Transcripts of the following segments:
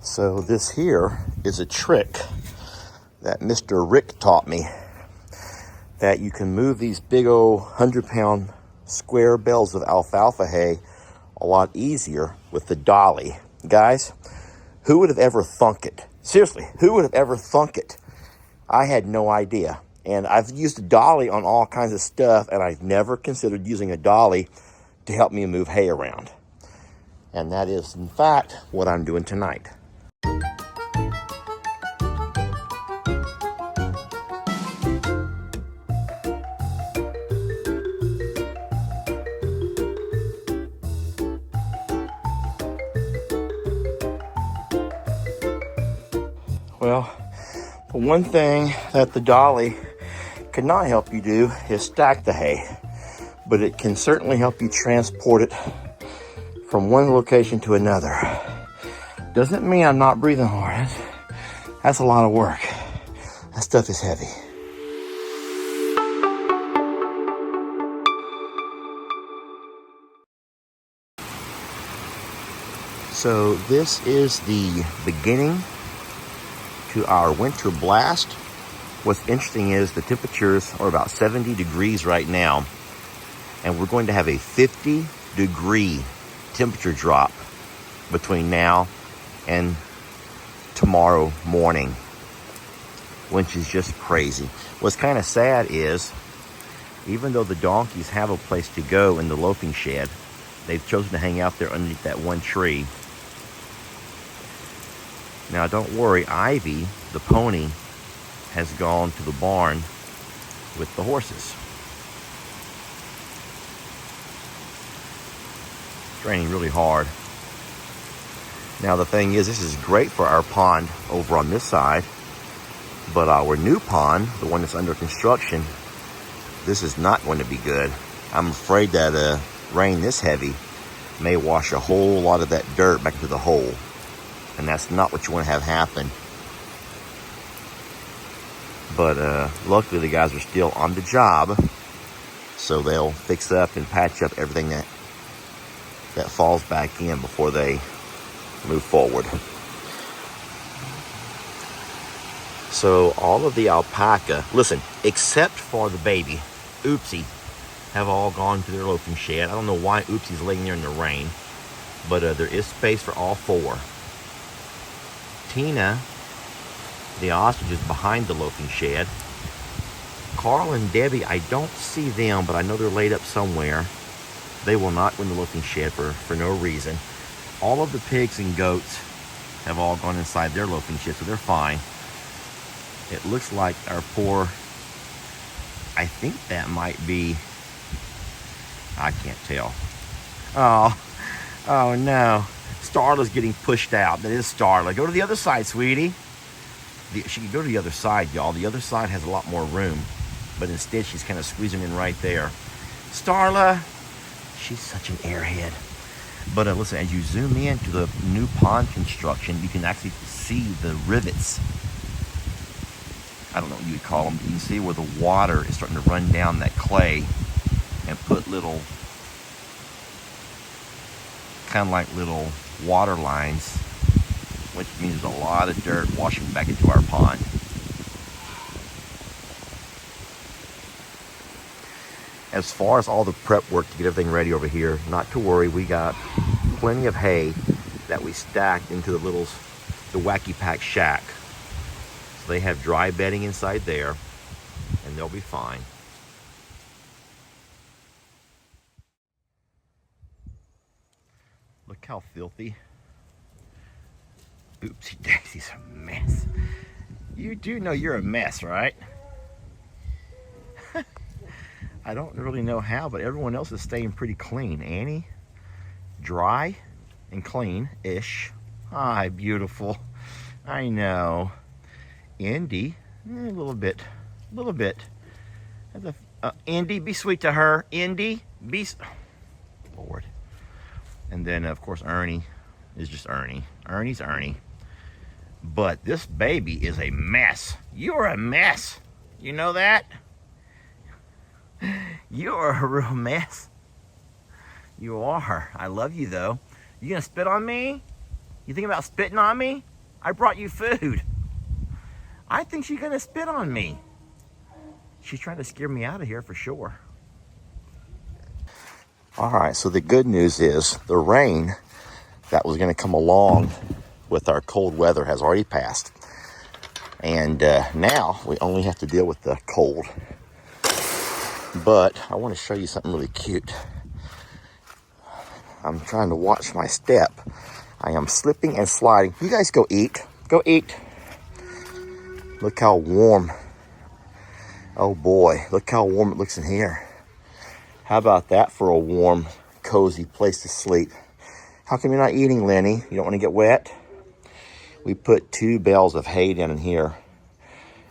So this here is a trick that Mr. Rick taught me, that you can move these big old 100-pound square bales of alfalfa hay a lot easier with the dolly. Guys, who would have ever thunk it? Seriously, who would have ever thunk it? I had no idea. And I've used a dolly on all kinds of stuff, and I've never considered using a dolly to help me move hay around. And that is, in fact, what I'm doing tonight. Well, the one thing that the dolly cannot help you do is stack the hay, but it can certainly help you transport it from one location to another. Doesn't mean I'm not breathing hard. That's a lot of work. That stuff is heavy. So this is the beginning to our winter blast. What's interesting is the temperatures are about 70 degrees right now, and we're going to have a 50-degree temperature drop between now and tomorrow morning, which is just crazy. What's kind of sad is, even though the donkeys have a place to go in the loafing shed, they've chosen to hang out there underneath that one tree. Now don't worry, Ivy, the pony, has gone to the barn with the horses. It's raining really hard. Now the thing is, this is great for our pond over on this side, but our new pond, the one that's under construction, this is not going to be good. I'm afraid that rain this heavy may wash a whole lot of that dirt back into the hole, and that's not what you want to have happen. But luckily the guys are still on the job, so they'll fix up and patch up everything that falls back in before they move forward. So all of the alpaca, listen, except for the baby, Oopsie, have all gone to their loafing shed. I don't know why Oopsie's laying there in the rain, but there is space for all four. Tina, the ostrich, is behind the loafing shed. Carl and Debbie, I don't see them, but I know they're laid up somewhere. They will not go in the loafing shed for no reason. All of the pigs and goats have all gone inside their loafing shed, so they're fine. It looks like our poor, I think that might be, I can't tell. Oh no. Starla's getting pushed out. That is Starla. Go to the other side, sweetie. She can go to the other side, y'all. The other side has a lot more room, but instead she's kind of squeezing in right there. Starla, she's such an airhead. But listen, as you zoom in to the new pond construction, you can actually see the rivets. I don't know what you would call them, but you can see where the water is starting to run down that clay and put little, kind of like little water lines, which means there's a lot of dirt washing back into our pond. As far as all the prep work to get everything ready over here, not to worry, we got plenty of hay that we stacked into the Wacky Pack shack. So they have dry bedding inside there, and they'll be fine. Look how filthy. Oopsie daisy's a mess. You do know you're a mess, right? I don't really know how, but everyone else is staying pretty clean. Annie, dry and clean-ish. Hi, beautiful. I know. Indy, a little bit. Indy, be sweet to her. Indy, be... Lord. And then, of course, Ernie is just Ernie. Ernie's Ernie. But this baby is a mess. You're a mess. You know that? You're a real mess. You are. I love you, though. You gonna spit on me? You think about spitting on me? I brought you food. I think she's gonna spit on me. She's trying to scare me out of here for sure. All right, so the good news is the rain that was gonna come along with our cold weather has already passed. And now we only have to deal with the cold. But I want to show you something really cute. I'm trying to watch my step. I am slipping and sliding. You guys go eat. Go eat. Look how warm. Oh boy, look how warm it looks in here. How about that for a warm, cozy place to sleep? How come you're not eating, Lenny? You don't want to get wet? We put 2 bales of hay down in here,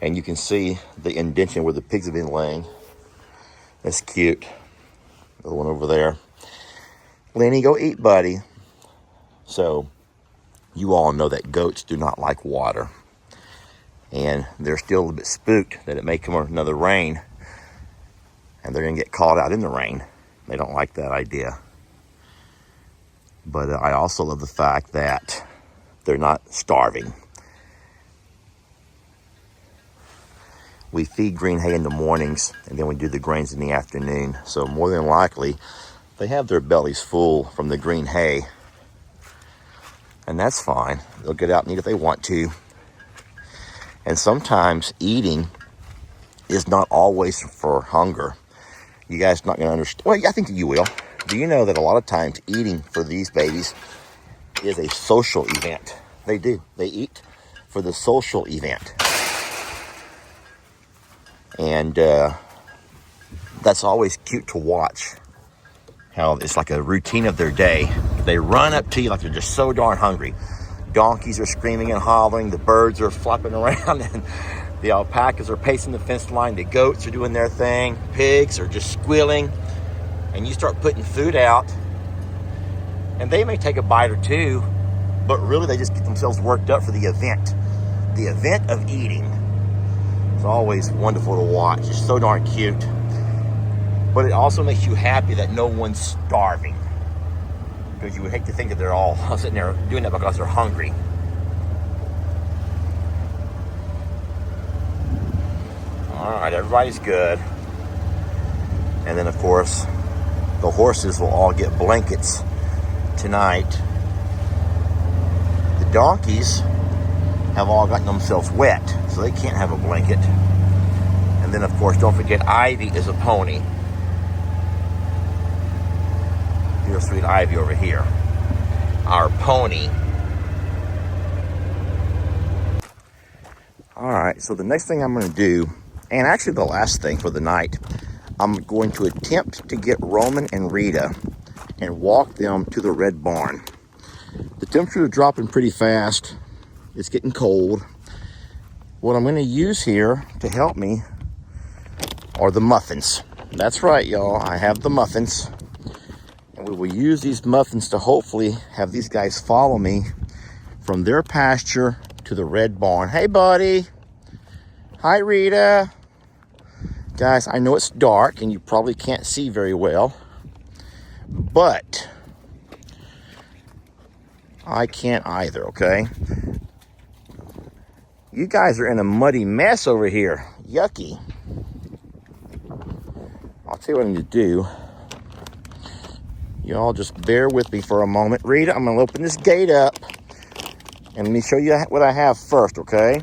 and you can see the indentation where the pigs have been laying. That's cute. The one over there. Lenny, go eat, buddy. So, you all know that goats do not like water. And they're still a little bit spooked that it may come another rain, and they're going to get caught out in the rain. They don't like that idea. But I also love the fact that they're not starving. We feed green hay in the mornings, and then we do the grains in the afternoon. So more than likely, they have their bellies full from the green hay. And that's fine. They'll get out and eat if they want to. And sometimes eating is not always for hunger. You guys not going to understand. Well, I think you will. Do you know that a lot of times eating for these babies is a social event? They do. They eat for the social event. And that's always cute to watch. How it's like a routine of their day. They run up to you like they're just so darn hungry. Donkeys are screaming and hollering. The birds are flopping around. And the alpacas are pacing the fence line. The goats are doing their thing. Pigs are just squealing. And you start putting food out. And they may take a bite or two. But really they just get themselves worked up for the event. The event of eating. It's always wonderful to watch. It's so darn cute. But it also makes you happy that no one's starving. Because you would hate to think that they're all sitting there doing that because they're hungry. All right, everybody's good. And then, of course, the horses will all get blankets tonight. The donkeys have all gotten themselves wet, so they can't have a blanket. And then, of course, don't forget, Ivy is a pony. Here's sweet Ivy over here, our pony. All right, so the next thing I'm going to do, and actually the last thing for the night, I'm going to attempt to get Roman and Rita and walk them to the red barn. The temperatures are dropping pretty fast. It's getting cold. What I'm going to use here to help me are the muffins. That's right, y'all. I have the muffins. And we will use these muffins to hopefully have these guys follow me from their pasture to the red barn. Hey, buddy. Hi, Rita. Guys, I know it's dark and you probably can't see very well, but I can't either, okay? You guys are in a muddy mess over here. Yucky. I'll tell you what I need to do. Y'all just bear with me for a moment. Rita, I'm going to open this gate up. And let me show you what I have first, okay?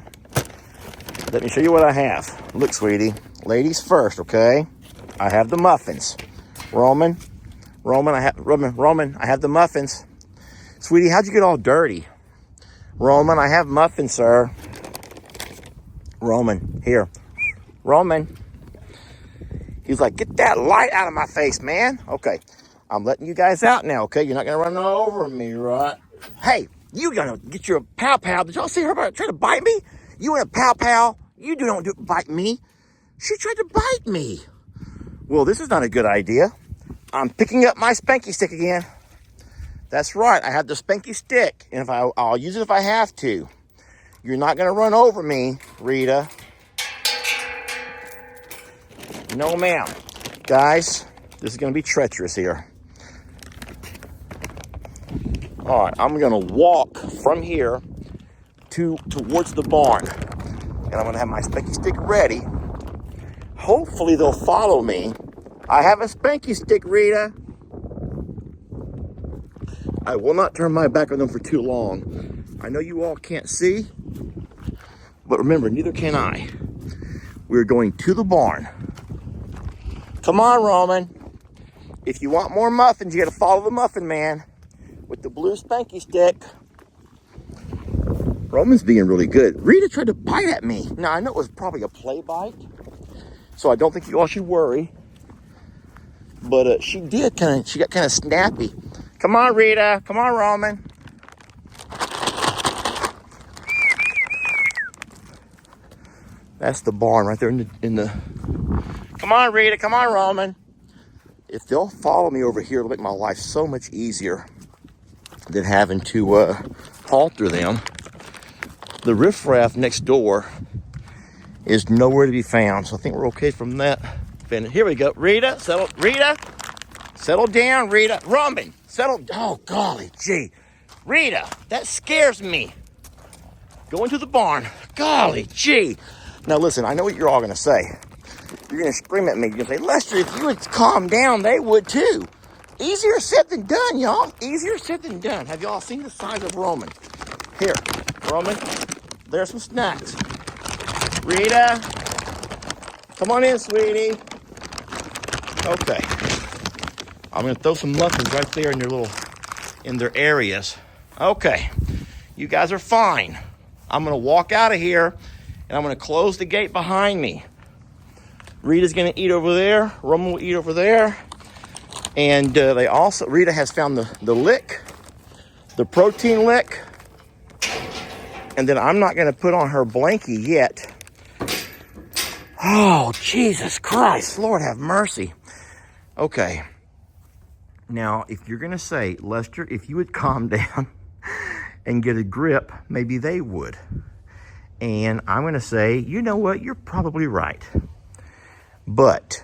Let me show you what I have. Look, sweetie. Ladies first, okay? I have the muffins. Roman, I have the muffins. Sweetie, how'd you get all dirty? Roman, I have muffins, sir. Roman, here. Roman. He's like, get that light out of my face, man. Okay. I'm letting you guys out now, okay? You're not going to run over me, right? Hey, you going to get your pow-pow. Did y'all see her try to bite me? You and a pow-pow. You don't bite me. She tried to bite me. Well, this is not a good idea. I'm picking up my Spanky stick again. That's right. I have the Spanky stick. And I'll use it if I have to. You're not going to run over me, Rita. No, ma'am. Guys, this is going to be treacherous here. All right, I'm gonna walk from here towards the barn, and I'm gonna have my Spanky stick ready. Hopefully they'll follow me. I have a Spanky stick, Rita. I will not turn my back on them for too long. I know you all can't see, but remember, neither can I. We're going to the barn. Come on, Roman. If you want more muffins, you gotta follow the muffin man with the blue Spanky stick. Roman's being really good. Rita tried to bite at me. Now, I know it was probably a play bite, so I don't think you all should worry. But she got kind of snappy. Come on, Rita. Come on, Roman. That's the barn right there in the. Come on, Rita. Come on, Roman. If they'll follow me over here, it'll make my life so much easier than having to halter them. The riffraff next door is nowhere to be found, so I think we're okay from that. Here we go. Rita, settle down, Rita. Roman, settle. Oh, golly gee. Rita, that scares me. Go into the barn. Golly gee. Now listen, I know what you're all gonna say. You're gonna scream at me. You're gonna say, Lester, if you would calm down, they would too. Easier said than done, y'all. Easier said than done. Have y'all seen the size of Roman? Here, Roman, there's some snacks. Rita, come on in, sweetie. Okay. I'm gonna throw some muffins right there in their areas. Okay, you guys are fine. I'm gonna walk out of here and I'm gonna close the gate behind me. Rita's gonna eat over there. Roman will eat over there. And Rita has found the lick, the protein lick. And then I'm not gonna put on her blankie yet. Oh, Jesus Christ, Lord have mercy. Okay. Now, if you're gonna say, Lester, if you would calm down and get a grip, maybe they would. And I'm gonna say, you know what, you're probably right. But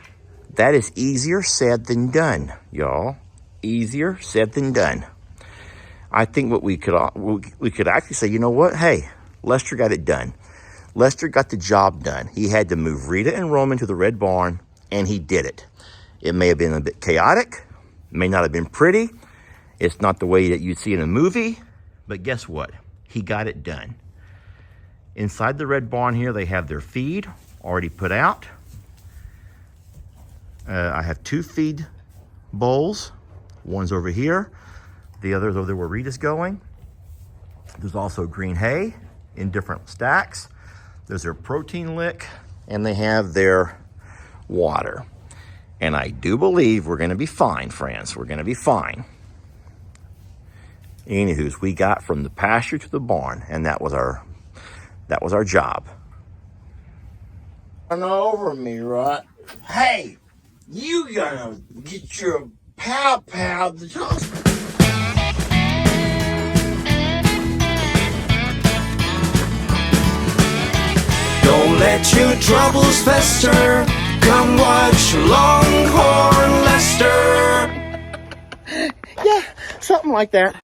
that is easier said than done, y'all. Easier said than done. I think what we could actually say, you know what? Hey, Lester got it done. Lester got the job done. He had to move Rita and Roman to the red barn, and he did it. It may have been a bit chaotic, may not have been pretty. It's not the way that you'd see in a movie, but guess what? He got it done. Inside the red barn here, they have their feed already put out. I have 2 feed bowls. One's over here. The other's over there where Rita's going. There's also green hay in different stacks. There's their protein lick, and they have their water. And I do believe we're gonna be fine, friends. We're gonna be fine. Anywho's, we got from the pasture to the barn, and that was our job. Run over me, right? Hey! You gotta get your pow. Don't let your troubles fester. Come watch Longhorn Lester. Yeah, something like that.